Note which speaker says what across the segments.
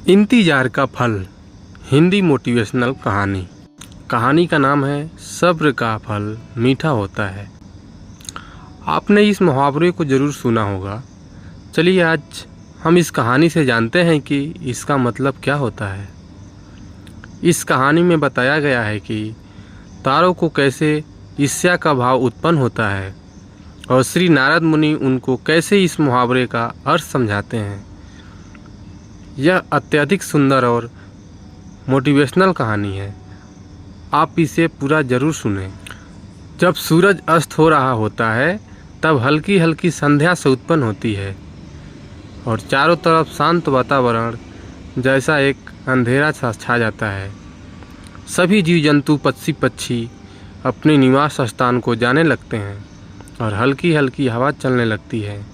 Speaker 1: इंतजार का फल, हिंदी मोटिवेशनल कहानी। कहानी का नाम है सब्र का फल मीठा होता है। आपने इस मुहावरे को ज़रूर सुना होगा। चलिए आज हम इस कहानी से जानते हैं कि इसका मतलब क्या होता है। इस कहानी में बताया गया है कि तारों को कैसे ईर्ष्या का भाव उत्पन्न होता है और श्री नारद मुनि उनको कैसे इस मुहावरे का अर्थ समझाते हैं। यह अत्यधिक सुंदर और मोटिवेशनल कहानी है। आप इसे पूरा ज़रूर सुनें। जब सूरज अस्त हो रहा होता है तब हल्की हल्की संध्या से उत्पन्न होती है और चारों तरफ शांत वातावरण जैसा एक अंधेरा सा छा जाता है। सभी जीव जंतु पक्षी अपने निवास स्थान को जाने लगते हैं और हल्की हल्की हवा चलने लगती है।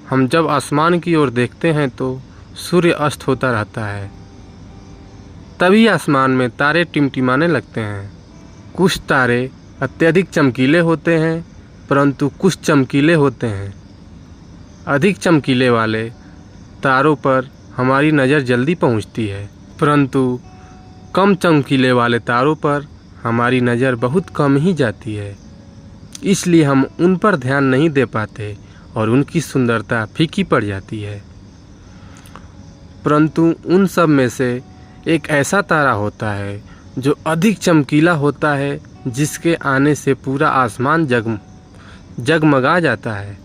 Speaker 1: हम जब आसमान की ओर देखते हैं तो सूर्य अस्त होता रहता है। तभी आसमान में तारे टिमटिमाने लगते हैं। कुछ तारे अत्यधिक चमकीले होते हैं परंतु कुछ चमकीले होते हैं। अधिक चमकीले वाले तारों पर हमारी नज़र जल्दी पहुंचती है परंतु कम चमकीले वाले तारों पर हमारी नज़र बहुत कम ही जाती है। इसलिए हम उन पर ध्यान नहीं दे पाते और उनकी सुंदरता फीकी पड़ जाती है। परंतु उन सब में से एक ऐसा तारा होता है जो अधिक चमकीला होता है, जिसके आने से पूरा आसमान जगमगा जाता है।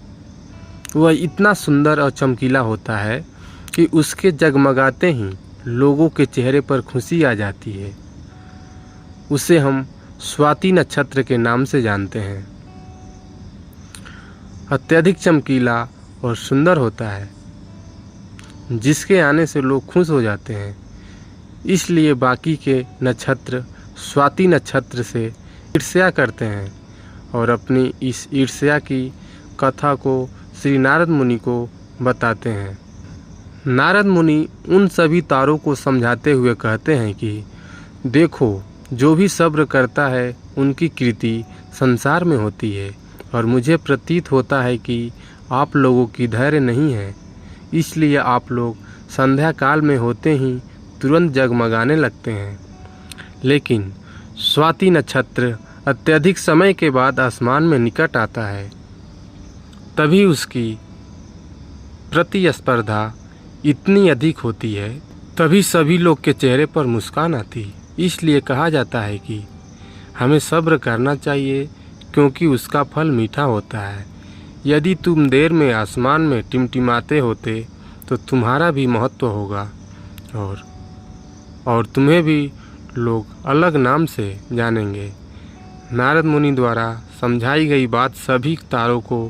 Speaker 1: वह इतना सुंदर और चमकीला होता है कि उसके जगमगाते ही लोगों के चेहरे पर खुशी आ जाती है। उसे हम स्वाति नक्षत्र के नाम से जानते हैं। अत्यधिक चमकीला और सुंदर होता है, जिसके आने से लोग खुश हो जाते हैं। इसलिए बाकी के नक्षत्र स्वाति नक्षत्र से ईर्ष्या करते हैं और अपनी इस ईर्ष्या की कथा को श्री नारद मुनि को बताते हैं। नारद मुनि उन सभी तारों को समझाते हुए कहते हैं कि देखो, जो भी सब्र करता है उनकी कीर्ति संसार में होती है और मुझे प्रतीत होता है कि आप लोगों की धैर्य नहीं है। इसलिए आप लोग संध्या काल में होते ही तुरंत जगमगाने लगते हैं। लेकिन स्वाति नक्षत्र अत्यधिक समय के बाद आसमान में निकट आता है। तभी उसकी प्रतिस्पर्धा इतनी अधिक होती है, तभी सभी लोग के चेहरे पर मुस्कान आती। इसलिए कहा जाता है कि हमें सब्र करना चाहिए क्योंकि उसका फल मीठा होता है। यदि तुम देर में आसमान में टिमटिमाते होते तो तुम्हारा भी महत्व होगा और तुम्हें भी लोग अलग नाम से जानेंगे। नारद मुनि द्वारा समझाई गई बात सभी तारों को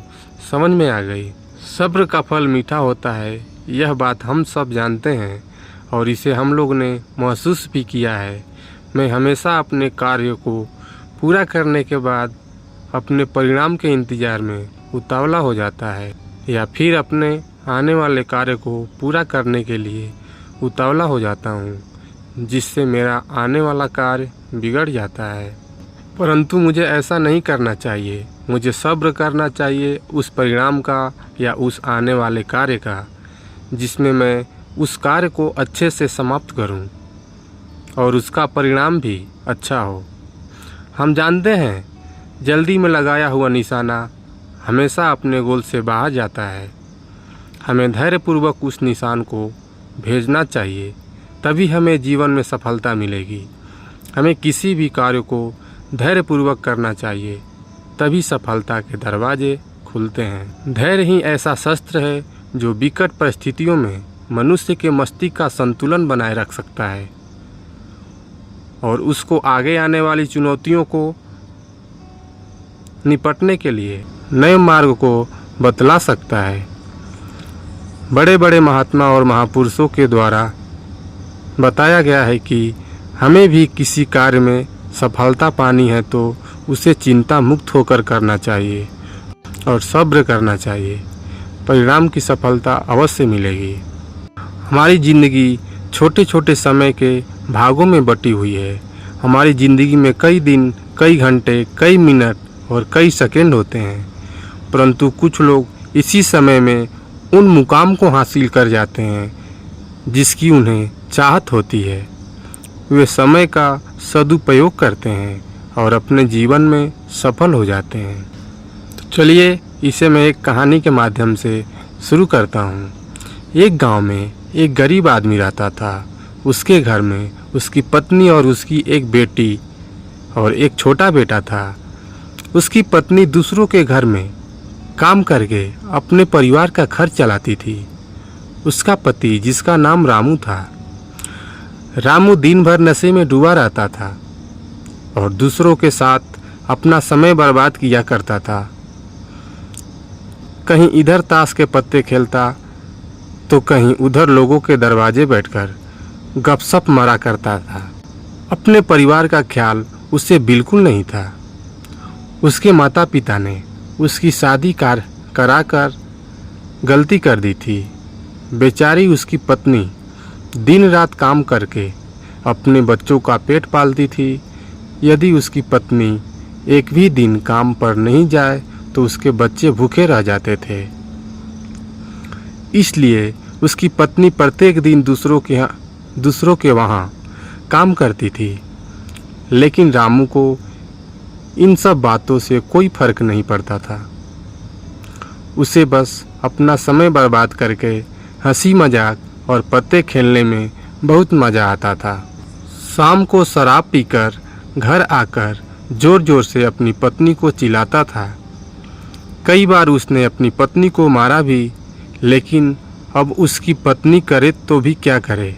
Speaker 1: समझ में आ गई। सब्र का फल मीठा होता है, यह बात हम सब जानते हैं और इसे हम लोग ने महसूस भी किया है। मैं हमेशा अपने कार्य को पूरा करने के बाद अपने परिणाम के इंतज़ार में उतावला हो जाता है या फिर अपने आने वाले कार्य को पूरा करने के लिए उतावला हो जाता हूँ, जिससे मेरा आने वाला कार्य बिगड़ जाता है। परंतु मुझे ऐसा नहीं करना चाहिए। मुझे सब्र करना चाहिए उस परिणाम का या उस आने वाले कार्य का, जिसमें मैं उस कार्य को अच्छे से समाप्त करूँ और उसका परिणाम भी अच्छा हो। हम जानते हैं जल्दी में लगाया हुआ निशाना हमेशा अपने गोल से बाहर जाता है। हमें धैर्यपूर्वक उस निशान को भेजना चाहिए, तभी हमें जीवन में सफलता मिलेगी। हमें किसी भी कार्य को धैर्यपूर्वक करना चाहिए, तभी सफलता के दरवाजे खुलते हैं। धैर्य ही ऐसा शस्त्र है जो विकट परिस्थितियों में मनुष्य के मस्तिष्क का संतुलन बनाए रख सकता है और उसको आगे आने वाली चुनौतियों को निपटने के लिए नए मार्ग को बतला सकता है। बड़े बड़े महात्मा और महापुरुषों के द्वारा बताया गया है कि हमें भी किसी कार्य में सफलता पानी है तो उसे चिंता मुक्त होकर करना चाहिए और सब्र करना चाहिए। परिणाम की सफलता अवश्य मिलेगी। हमारी ज़िंदगी छोटे छोटे समय के भागों में बटी हुई है। हमारी ज़िंदगी में कई दिन, कई घंटे, कई मिनट और कई सेकंड होते हैं, परंतु कुछ लोग इसी समय में उन मुकाम को हासिल कर जाते हैं जिसकी उन्हें चाहत होती है। वे समय का सदुपयोग करते हैं और अपने जीवन में सफल हो जाते हैं। तो चलिए इसे मैं एक कहानी के माध्यम से शुरू करता हूँ। एक गांव में एक गरीब आदमी रहता था। उसके घर में उसकी पत्नी और उसकी एक बेटी और एक छोटा बेटा था। उसकी पत्नी दूसरों के घर में काम करके अपने परिवार का खर्च चलाती थी। उसका पति, जिसका नाम रामू था, रामू दिन भर नशे में डूबा रहता था और दूसरों के साथ अपना समय बर्बाद किया करता था। कहीं इधर ताश के पत्ते खेलता तो कहीं उधर लोगों के दरवाजे बैठकर गपशप मारा करता था। अपने परिवार का ख्याल उसे बिल्कुल नहीं था। उसके माता पिता ने उसकी शादी कराकर गलती कर दी थी। बेचारी उसकी पत्नी दिन रात काम करके अपने बच्चों का पेट पालती थी। यदि उसकी पत्नी एक भी दिन काम पर नहीं जाए तो उसके बच्चे भूखे रह जाते थे। इसलिए उसकी पत्नी प्रत्येक दिन दूसरों के वहाँ काम करती थी। लेकिन रामू को इन सब बातों से कोई फर्क नहीं पड़ता था। उसे बस अपना समय बर्बाद करके हंसी मजाक और पत्ते खेलने में बहुत मज़ा आता था। शाम को शराब पीकर घर आकर ज़ोर ज़ोर से अपनी पत्नी को चिल्लाता था। कई बार उसने अपनी पत्नी को मारा भी, लेकिन अब उसकी पत्नी करे तो भी क्या करे।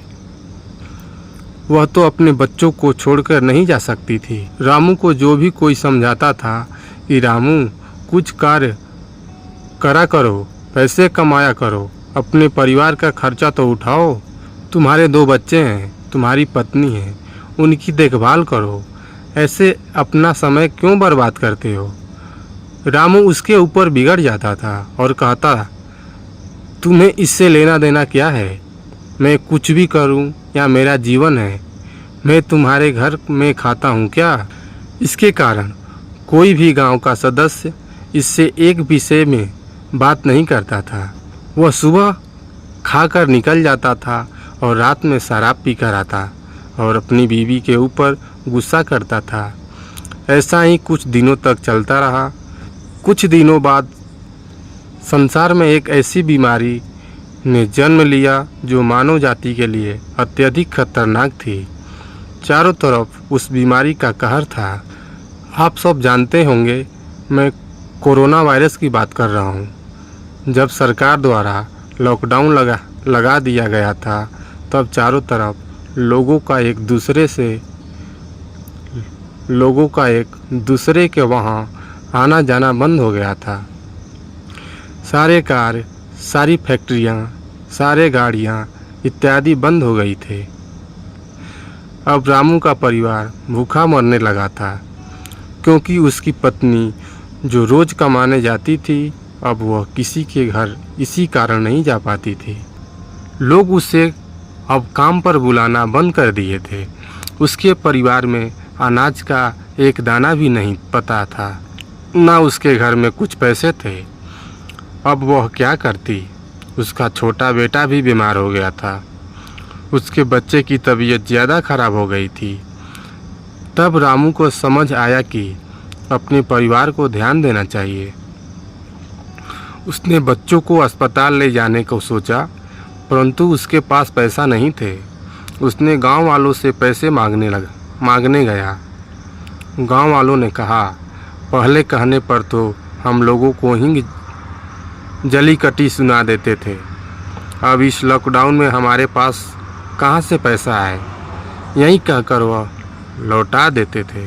Speaker 1: वह तो अपने बच्चों को छोड़कर नहीं जा सकती थी। रामू को जो भी कोई समझाता था कि रामू कुछ कार्य करा करो, पैसे कमाया करो, अपने परिवार का खर्चा तो उठाओ, तुम्हारे 2 बच्चे हैं, तुम्हारी पत्नी है, उनकी देखभाल करो, ऐसे अपना समय क्यों बर्बाद करते हो। रामू उसके ऊपर बिगड़ जाता था और कहता, तुम्हें इससे लेना देना क्या है, मैं कुछ भी करूं या मेरा जीवन है, मैं तुम्हारे घर में खाता हूं क्या। इसके कारण कोई भी गांव का सदस्य इससे एक विषय में बात नहीं करता था। वह सुबह खाकर निकल जाता था और रात में शराब पीकर आता और अपनी बीवी के ऊपर गुस्सा करता था। ऐसा ही कुछ दिनों तक चलता रहा। कुछ दिनों बाद संसार में एक ऐसी बीमारी ने जन्म लिया जो मानव जाति के लिए अत्यधिक खतरनाक थी। चारों तरफ उस बीमारी का कहर था। आप सब जानते होंगे, मैं कोरोना वायरस की बात कर रहा हूँ। जब सरकार द्वारा लॉकडाउन लगा दिया गया था, तब चारों तरफ लोगों का एक दूसरे के वहाँ आना जाना बंद हो गया था। सारे कार, सारी फैक्ट्रियाँ, सारे गाड़ियाँ इत्यादि बंद हो गई थे। अब रामू का परिवार भूखा मरने लगा था, क्योंकि उसकी पत्नी जो रोज़ कमाने जाती थी, अब वह किसी के घर इसी कारण नहीं जा पाती थी। लोग उसे अब काम पर बुलाना बंद कर दिए थे। उसके परिवार में अनाज का एक दाना भी नहीं पता था, ना उसके घर में कुछ पैसे थे। अब वह क्या करती। उसका छोटा बेटा भी बीमार हो गया था। उसके बच्चे की तबीयत ज़्यादा खराब हो गई थी। तब रामू को समझ आया कि अपने परिवार को ध्यान देना चाहिए। उसने बच्चों को अस्पताल ले जाने को सोचा, परंतु उसके पास पैसा नहीं थे। उसने गांव वालों से पैसे मांगने गया। गांव वालों ने कहा, पहले कहने पर तो हम लोगों को ही जली कटी सुना देते थे, अब इस लॉकडाउन में हमारे पास कहाँ से पैसा आए। यही कहकर वह लौटा देते थे।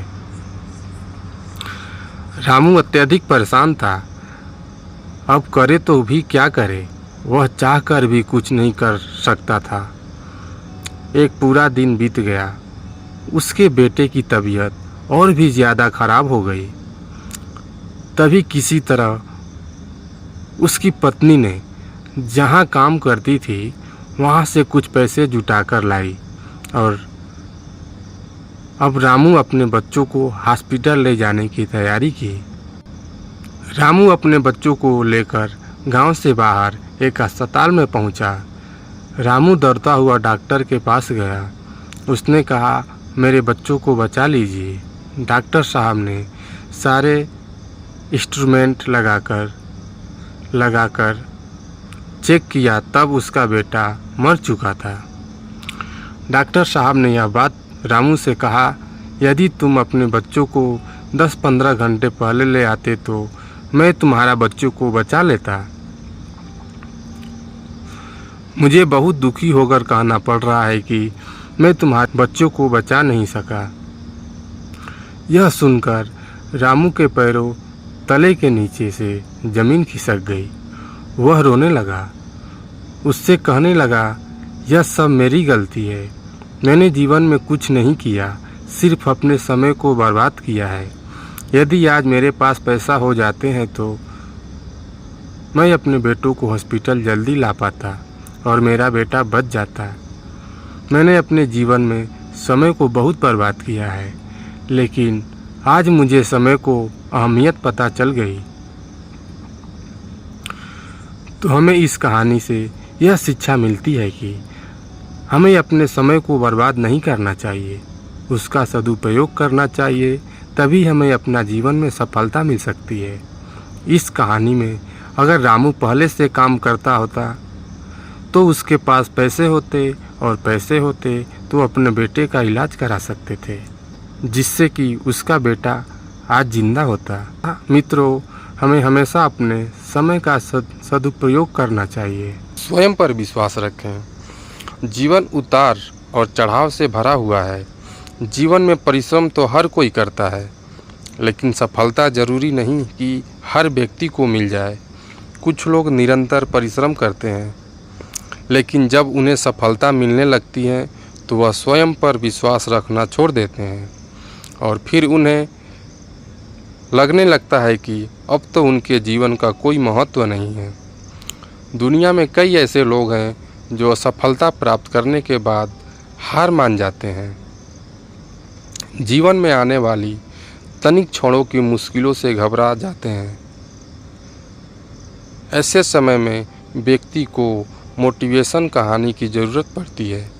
Speaker 1: रामू अत्यधिक परेशान था। अब करे तो भी क्या करे, वह चाहकर भी कुछ नहीं कर सकता था। एक पूरा दिन बीत गया। उसके बेटे की तबीयत और भी ज़्यादा खराब हो गई। तभी किसी तरह उसकी पत्नी ने जहाँ काम करती थी वहाँ से कुछ पैसे जुटाकर लाई और अब रामू अपने बच्चों को हॉस्पिटल ले जाने की तैयारी की। रामू अपने बच्चों को लेकर गांव से बाहर एक अस्पताल में पहुंचा। रामू डरता हुआ डॉक्टर के पास गया। उसने कहा, मेरे बच्चों को बचा लीजिए। डॉक्टर साहब ने सारे इंस्ट्रूमेंट लगाकर चेक किया, तब उसका बेटा मर चुका था। डॉक्टर साहब ने यह बात रामू से कहा, यदि तुम अपने बच्चों को 10-15 घंटे पहले ले आते तो मैं तुम्हारा बच्चों को बचा लेता। मुझे बहुत दुखी होकर कहना पड़ रहा है कि मैं तुम्हारे बच्चों को बचा नहीं सका। यह सुनकर रामू के पैरों तले के नीचे से जमीन खिसक गई। वह रोने लगा। उससे कहने लगा, यह सब मेरी गलती है। मैंने जीवन में कुछ नहीं किया, सिर्फ अपने समय को बर्बाद किया है। यदि आज मेरे पास पैसा हो जाते हैं तो मैं अपने बेटों को हॉस्पिटल जल्दी ला पाता और मेरा बेटा बच जाता। मैंने अपने जीवन में समय को बहुत बर्बाद किया है, लेकिन आज मुझे समय को अहमियत पता चल गई। तो हमें इस कहानी से यह शिक्षा मिलती है कि हमें अपने समय को बर्बाद नहीं करना चाहिए, उसका सदुपयोग करना चाहिए, तभी हमें अपना जीवन में सफलता मिल सकती है। इस कहानी में अगर रामू पहले से काम करता होता तो उसके पास पैसे होते, और पैसे होते तो अपने बेटे का इलाज करा सकते थे, जिससे कि उसका बेटा आज जिंदा होता। मित्रों, हमें हमेशा अपने समय का सदुपयोग करना चाहिए। स्वयं पर विश्वास रखें। जीवन उतार और चढ़ाव से भरा हुआ है। जीवन में परिश्रम तो हर कोई करता है, लेकिन सफलता ज़रूरी नहीं कि हर व्यक्ति को मिल जाए। कुछ लोग निरंतर परिश्रम करते हैं, लेकिन जब उन्हें सफलता मिलने लगती है तो वह स्वयं पर विश्वास रखना छोड़ देते हैं, और फिर उन्हें लगने लगता है कि अब तो उनके जीवन का कोई महत्व नहीं है। दुनिया में कई ऐसे लोग हैं जो सफलता प्राप्त करने के बाद हार मान जाते हैं। जीवन में आने वाली तनिक क्षणों की मुश्किलों से घबरा जाते हैं। ऐसे समय में व्यक्ति को मोटिवेशन कहानी की ज़रूरत पड़ती है,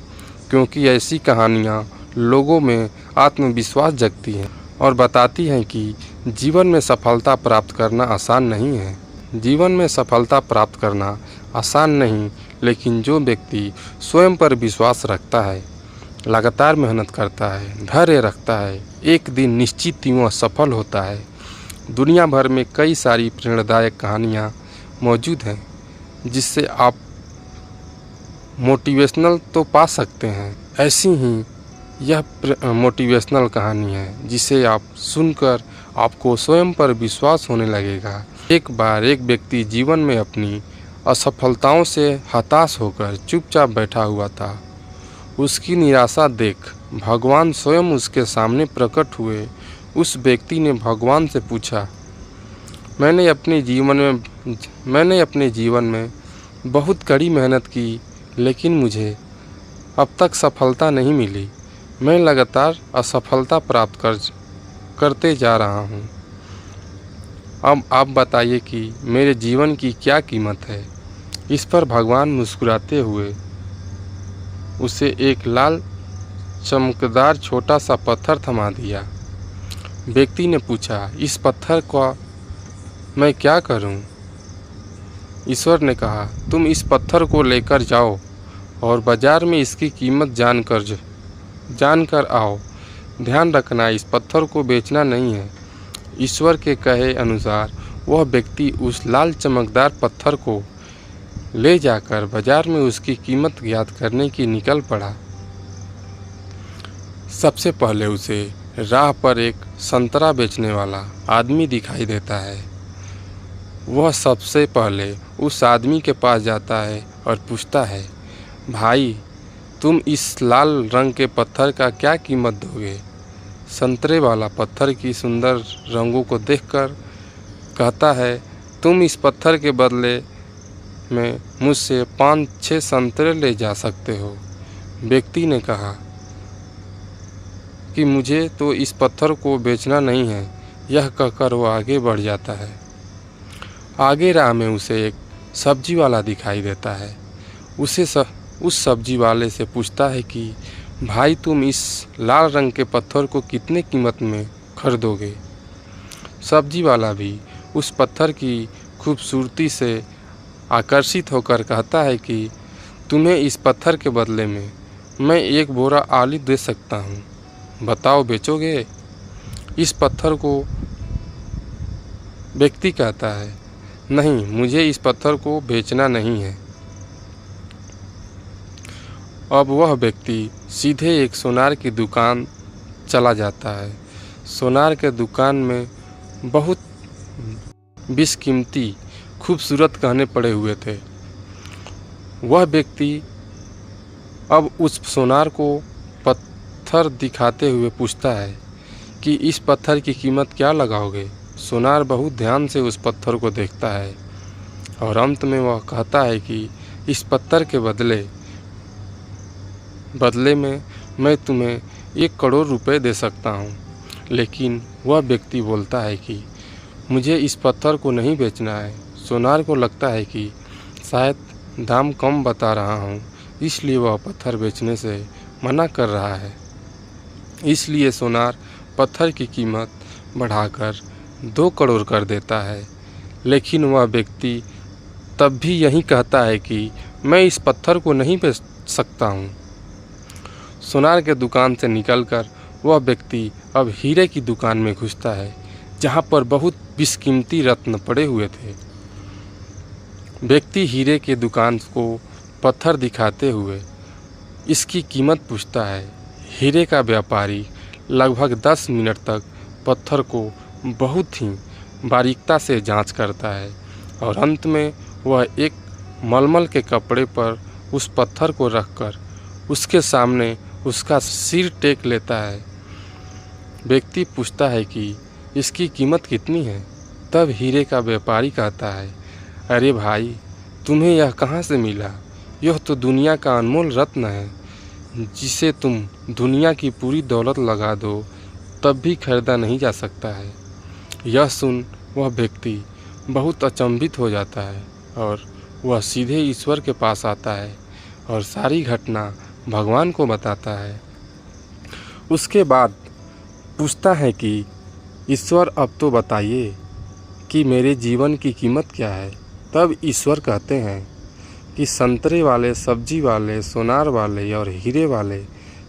Speaker 1: क्योंकि ऐसी कहानियाँ लोगों में आत्मविश्वास जगती हैं और बताती हैं कि जीवन में सफलता प्राप्त करना आसान नहीं है। जीवन में सफलता प्राप्त करना आसान नहीं, लेकिन जो व्यक्ति स्वयं पर विश्वास रखता है, लगातार मेहनत करता है, धैर्य रखता है, एक दिन निश्चित ही वह सफल होता है। दुनिया भर में कई सारी प्रेरणादायक कहानियाँ मौजूद हैं, जिससे आप मोटिवेशनल तो पा सकते हैं। ऐसी ही यह मोटिवेशनल कहानी है, जिसे आप सुनकर आपको स्वयं पर विश्वास होने लगेगा। एक बार एक व्यक्ति जीवन में अपनी असफलताओं से हताश होकर चुपचाप बैठा हुआ था। उसकी निराशा देख भगवान स्वयं उसके सामने प्रकट हुए। उस व्यक्ति ने भगवान से पूछा, मैंने अपने जीवन में बहुत कड़ी मेहनत की, लेकिन मुझे अब तक सफलता नहीं मिली। मैं लगातार असफलता प्राप्त करते जा रहा हूँ। अब आप बताइए कि मेरे जीवन की क्या कीमत है। इस पर भगवान मुस्कुराते हुए उसे एक लाल चमकदार छोटा सा पत्थर थमा दिया। व्यक्ति ने पूछा, इस पत्थर का मैं क्या करूं? ईश्वर ने कहा, तुम इस पत्थर को लेकर जाओ और बाजार में इसकी कीमत जानकर आओ। ध्यान रखना, इस पत्थर को बेचना नहीं है। ईश्वर के कहे अनुसार वह व्यक्ति उस लाल चमकदार पत्थर को ले जाकर बाजार में उसकी कीमत ज्ञात करने की निकल पड़ा। सबसे पहले उसे राह पर एक संतरा बेचने वाला आदमी दिखाई देता है। वह सबसे पहले उस आदमी के पास जाता है और पूछता है, भाई तुम इस लाल रंग के पत्थर का क्या कीमत दोगे? संतरे वाला पत्थर की सुंदर रंगों को देखकर कहता है, तुम इस पत्थर के बदले में मुझसे 5-6 संतरे ले जा सकते हो। व्यक्ति ने कहा कि मुझे तो इस पत्थर को बेचना नहीं है। यह कहकर वो आगे बढ़ जाता है। आगे राह में उसे एक सब्जी वाला दिखाई देता है। उस सब्जी वाले से पूछता है कि भाई तुम इस लाल रंग के पत्थर को कितने कीमत में खरीदोगे। सब्जी वाला भी उस पत्थर की खूबसूरती से आकर्षित होकर कहता है कि तुम्हें इस पत्थर के बदले में मैं 1 बोरा आलू दे सकता हूँ, बताओ बेचोगे। इस पत्थर को व्यक्ति कहता है नहीं, मुझे इस पत्थर को बेचना नहीं है। अब वह व्यक्ति सीधे एक सोनार की दुकान चला जाता है। सोनार के दुकान में बहुत बेशकीमती खूबसूरत गहने पड़े हुए थे। वह व्यक्ति अब उस सोनार को पत्थर दिखाते हुए पूछता है कि इस पत्थर की कीमत क्या लगाओगे। सोनार बहुत ध्यान से उस पत्थर को देखता है और अंत में वह कहता है कि इस पत्थर के बदले में मैं तुम्हें 1 करोड़ रुपए दे सकता हूँ। लेकिन वह व्यक्ति बोलता है कि मुझे इस पत्थर को नहीं बेचना है। सोनार को लगता है कि शायद दाम कम बता रहा हूँ, इसलिए वह पत्थर बेचने से मना कर रहा है। इसलिए सोनार पत्थर की कीमत बढ़ाकर 2 करोड़ कर देता है। लेकिन वह व्यक्ति तब भी यही कहता है कि मैं इस पत्थर को नहीं बेच सकता हूँ। सोनार के दुकान से निकलकर वह व्यक्ति अब हीरे की दुकान में घुसता है, जहाँ पर बहुत बेशकीमती रत्न पड़े हुए थे। व्यक्ति हीरे के दुकान को पत्थर दिखाते हुए इसकी कीमत पूछता है। हीरे का व्यापारी लगभग 10 मिनट तक पत्थर को बहुत ही बारीकता से जांच करता है और अंत में वह एक मलमल के कपड़े पर उस पत्थर को रखकर उसके सामने उसका सिर टेक लेता है। व्यक्ति पूछता है कि इसकी कीमत कितनी है। तब हीरे का व्यापारी कहता है, अरे भाई, तुम्हें यह कहाँ से मिला? यह तो दुनिया का अनमोल रत्न है, जिसे तुम दुनिया की पूरी दौलत लगा दो तब भी खरीदा नहीं जा सकता है। यह सुन वह व्यक्ति बहुत अचंभित हो जाता है और वह सीधे ईश्वर के पास आता है और सारी घटना भगवान को बताता है। उसके बाद पूछता है कि ईश्वर, अब तो बताइए कि मेरे जीवन की कीमत क्या है। तब ईश्वर कहते हैं कि संतरे वाले, सब्जी वाले, सोनार वाले और हीरे वाले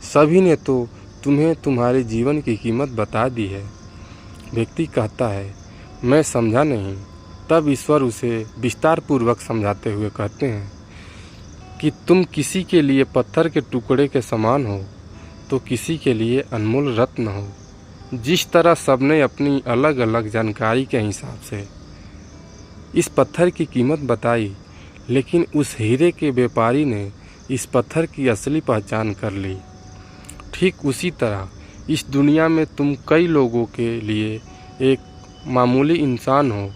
Speaker 1: सभी ने तो तुम्हें तुम्हारे जीवन की कीमत बता दी है। व्यक्ति कहता है, मैं समझा नहीं। तब ईश्वर उसे विस्तार पूर्वक समझाते हुए कहते हैं कि तुम किसी के लिए पत्थर के टुकड़े के समान हो तो किसी के लिए अनमोल रत्न हो। जिस तरह सबने अपनी अलग अलग जानकारी के हिसाब से इस पत्थर की कीमत बताई, लेकिन उस हीरे के व्यापारी ने इस पत्थर की असली पहचान कर ली। ठीक उसी तरह इस दुनिया में तुम कई लोगों के लिए एक मामूली इंसान हो,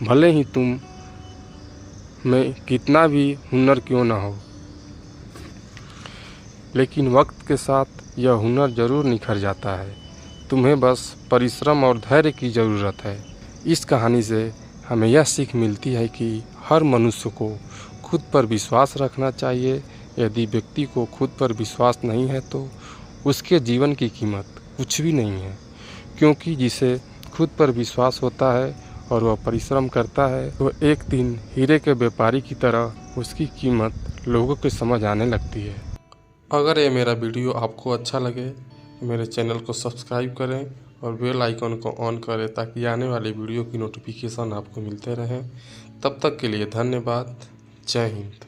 Speaker 1: भले ही तुम में कितना भी हुनर क्यों ना हो। लेकिन वक्त के साथ यह हुनर ज़रूर निखर जाता है। तुम्हें बस परिश्रम और धैर्य की ज़रूरत है। इस कहानी से हमें यह सीख मिलती है कि हर मनुष्य को खुद पर विश्वास रखना चाहिए। यदि व्यक्ति को खुद पर विश्वास नहीं है तो उसके जीवन की कीमत कुछ भी नहीं है, क्योंकि जिसे खुद पर विश्वास होता है और वह परिश्रम करता है तो एक दिन हीरे के व्यापारी की तरह उसकी कीमत लोगों के समझ आने लगती है। अगर ये मेरा वीडियो आपको अच्छा लगे तो मेरे चैनल को सब्सक्राइब करें और बेल आइकन को ऑन करें ताकि आने वाली वीडियो की नोटिफिकेशन आपको मिलते रहें। तब तक के लिए धन्यवाद। जय हिंद।